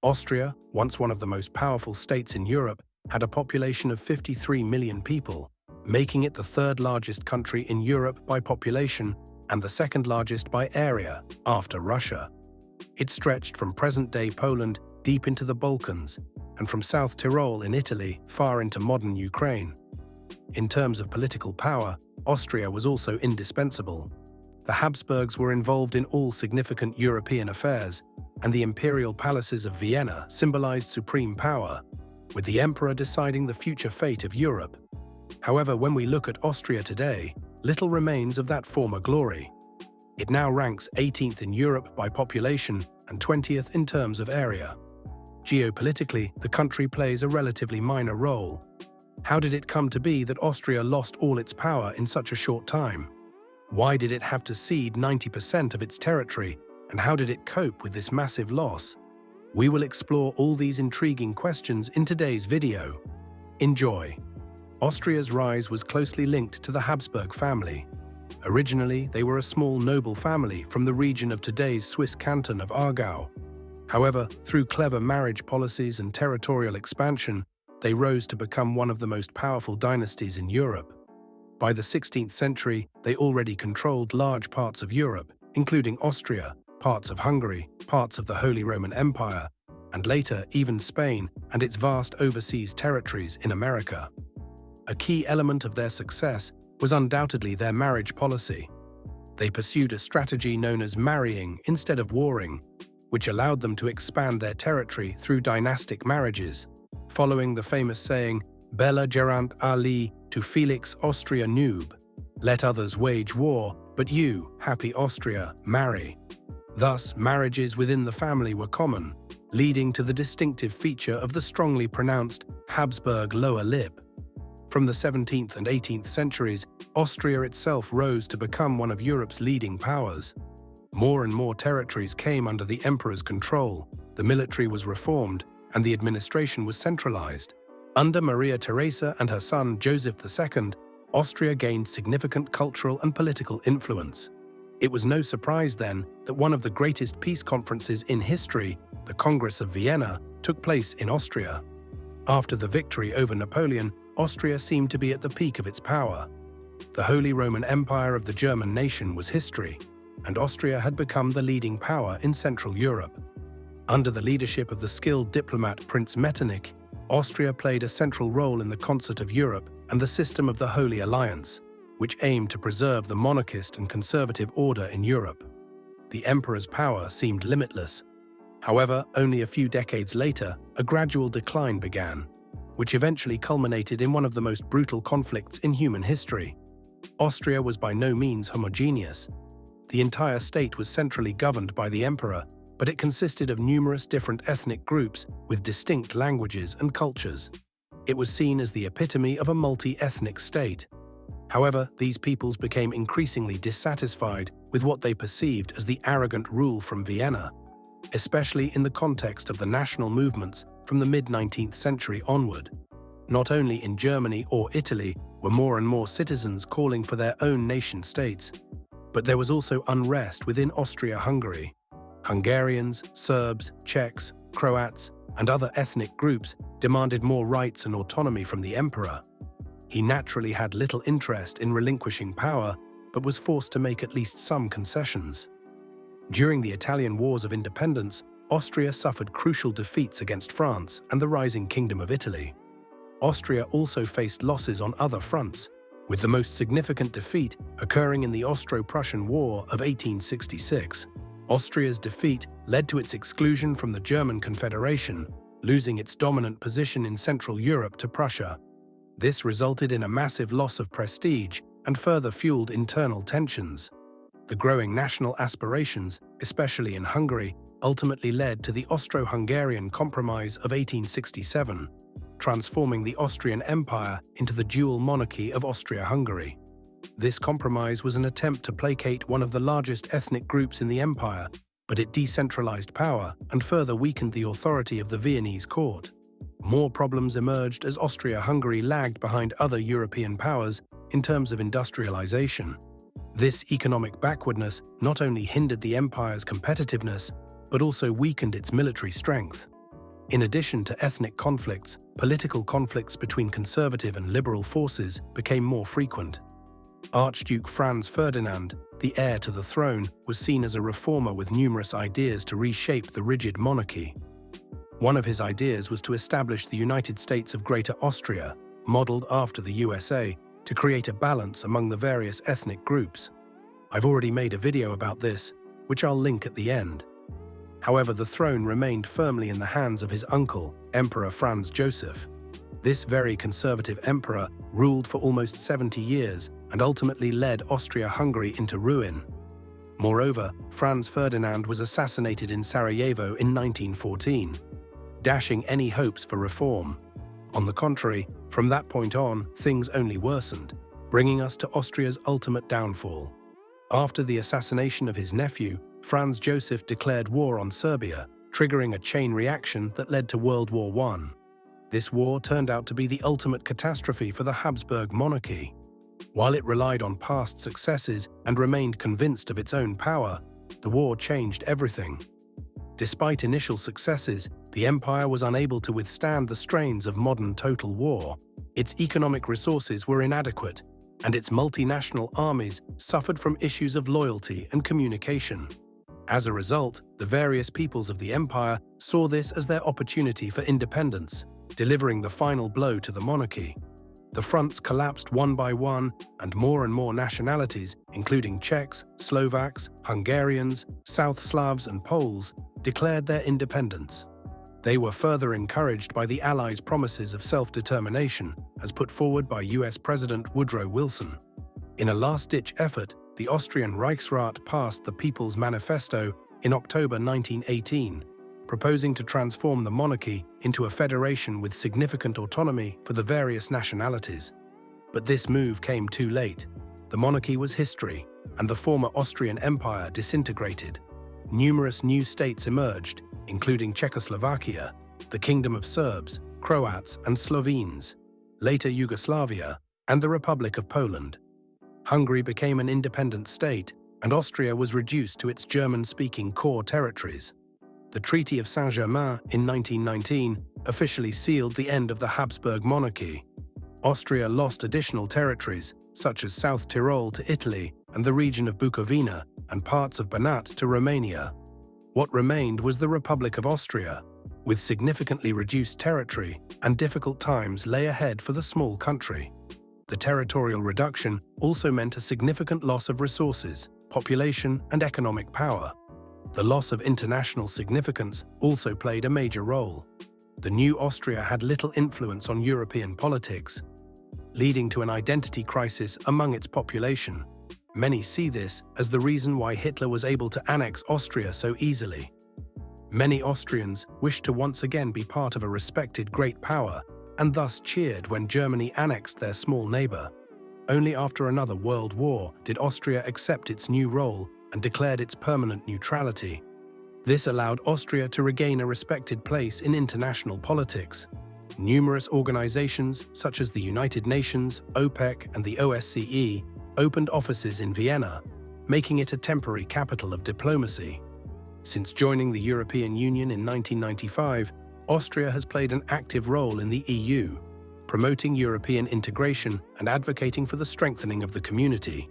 Austria, once one of the most powerful states in Europe, had a population of 53 million people, making it the third largest country in Europe by population and the second largest by area, after Russia. It stretched from present-day Poland deep into the Balkans, and from South Tyrol in Italy far into modern Ukraine. In terms of political power, Austria was also indispensable. The Habsburgs were involved in all significant European affairs, and the imperial palaces of Vienna symbolized supreme power, with the emperor deciding the future fate of Europe. However, when we look at Austria today, little remains of that former glory. It now ranks 18th in Europe by population and 20th in terms of area. Geopolitically, the country plays a relatively minor role. How did it come to be that Austria lost all its power in such a short time? Why did it have to cede 90% of its territory, and how did it cope with this massive loss? We will explore all these intriguing questions in today's video. Enjoy! Austria's rise was closely linked to the Habsburg family. Originally, they were a small noble family from the region of today's Swiss canton of Aargau. However, through clever marriage policies and territorial expansion, they rose to become one of the most powerful dynasties in Europe. By the 16th century, they already controlled large parts of Europe, including Austria, parts of Hungary, parts of the Holy Roman Empire, and later even Spain and its vast overseas territories in America. A key element of their success was undoubtedly their marriage policy. They pursued a strategy known as marrying instead of warring, which allowed them to expand their territory through dynastic marriages, following the famous saying, "Bella gerant Ali to Felix Austria noob," let others wage war, but you, happy Austria, marry. Thus, marriages within the family were common, leading to the distinctive feature of the strongly pronounced Habsburg lower lip. From the 17th and 18th centuries, Austria itself rose to become one of Europe's leading powers. More and more territories came under the emperor's control, the military was reformed, and the administration was centralized. Under Maria Theresa and her son Joseph II, Austria gained significant cultural and political influence. It was no surprise then that one of the greatest peace conferences in history, the Congress of Vienna, took place in Austria. After the victory over Napoleon, Austria seemed to be at the peak of its power. The Holy Roman Empire of the German nation was history, and Austria had become the leading power in Central Europe. Under the leadership of the skilled diplomat Prince Metternich, Austria played a central role in the concert of Europe and the system of the Holy Alliance, which aimed to preserve the monarchist and conservative order in Europe. The emperor's power seemed limitless. However, only a few decades later, a gradual decline began, which eventually culminated in one of the most brutal conflicts in human history. Austria was by no means homogeneous. The entire state was centrally governed by the emperor, but it consisted of numerous different ethnic groups with distinct languages and cultures. It was seen as the epitome of a multi-ethnic state. However, these peoples became increasingly dissatisfied with what they perceived as the arrogant rule from Vienna, especially in the context of the national movements from the mid-19th century onward. Not only in Germany or Italy were more and more citizens calling for their own nation-states, but there was also unrest within Austria-Hungary. Hungarians, Serbs, Czechs, Croats, and other ethnic groups demanded more rights and autonomy from the emperor. He naturally had little interest in relinquishing power, but was forced to make at least some concessions. During the Italian Wars of Independence, Austria suffered crucial defeats against France and the rising Kingdom of Italy. Austria also faced losses on other fronts, with the most significant defeat occurring in the Austro-Prussian War of 1866. Austria's defeat led to its exclusion from the German Confederation, losing its dominant position in Central Europe to Prussia. This resulted in a massive loss of prestige and further fueled internal tensions. The growing national aspirations, especially in Hungary, ultimately led to the Austro-Hungarian Compromise of 1867, transforming the Austrian Empire into the dual monarchy of Austria-Hungary. This compromise was an attempt to placate one of the largest ethnic groups in the empire, but it decentralized power and further weakened the authority of the Viennese court. More problems emerged as Austria-Hungary lagged behind other European powers in terms of industrialization. This economic backwardness not only hindered the empire's competitiveness, but also weakened its military strength. In addition to ethnic conflicts, political conflicts between conservative and liberal forces became more frequent. Archduke Franz Ferdinand, the heir to the throne, was seen as a reformer with numerous ideas to reshape the rigid monarchy. One of his ideas was to establish the United States of Greater Austria, modeled after the USA, to create a balance among the various ethnic groups. I've already made a video about this, which I'll link at the end. However, the throne remained firmly in the hands of his uncle, Emperor Franz Joseph. This very conservative emperor ruled for almost 70 years and ultimately led Austria-Hungary into ruin. Moreover, Franz Ferdinand was assassinated in Sarajevo in 1914, dashing any hopes for reform. On the contrary, from that point on, things only worsened, bringing us to Austria's ultimate downfall. After the assassination of his nephew, Franz Joseph declared war on Serbia, triggering a chain reaction that led to World War I. This war turned out to be the ultimate catastrophe for the Habsburg monarchy. While it relied on past successes and remained convinced of its own power, the war changed everything. Despite initial successes, the empire was unable to withstand the strains of modern total war. Its economic resources were inadequate, and its multinational armies suffered from issues of loyalty and communication. As a result, the various peoples of the empire saw this as their opportunity for independence, delivering the final blow to the monarchy. The fronts collapsed one by one, and more nationalities, including Czechs, Slovaks, Hungarians, South Slavs, and Poles, declared their independence. They were further encouraged by the Allies' promises of self-determination, as put forward by US President Woodrow Wilson. In a last-ditch effort, the Austrian Reichsrat passed the People's Manifesto in October 1918, proposing to transform the monarchy into a federation with significant autonomy for the various nationalities. But this move came too late. The monarchy was history, and the former Austrian Empire disintegrated. Numerous new states emerged, including Czechoslovakia, the Kingdom of Serbs, Croats, and Slovenes, later Yugoslavia, and the Republic of Poland. Hungary became an independent state, and Austria was reduced to its German-speaking core territories. The Treaty of Saint-Germain in 1919 officially sealed the end of the Habsburg monarchy. Austria lost additional territories, such as South Tyrol to Italy and the region of Bukovina and parts of Banat to Romania. What remained was the Republic of Austria, with significantly reduced territory, and difficult times lay ahead for the small country. The territorial reduction also meant a significant loss of resources, population, and economic power. The loss of international significance also played a major role. The new Austria had little influence on European politics, leading to an identity crisis among its population. Many see this as the reason why Hitler was able to annex Austria so easily. Many Austrians wished to once again be part of a respected great power, and thus cheered when Germany annexed their small neighbor. Only after another world war did Austria accept its new role and declared its permanent neutrality. This allowed Austria to regain a respected place in international politics. Numerous organizations, such as the United Nations, OPEC, and the OSCE, opened offices in Vienna, making it a temporary capital of diplomacy. Since joining the European Union in 1995, Austria has played an active role in the EU, promoting European integration and advocating for the strengthening of the community.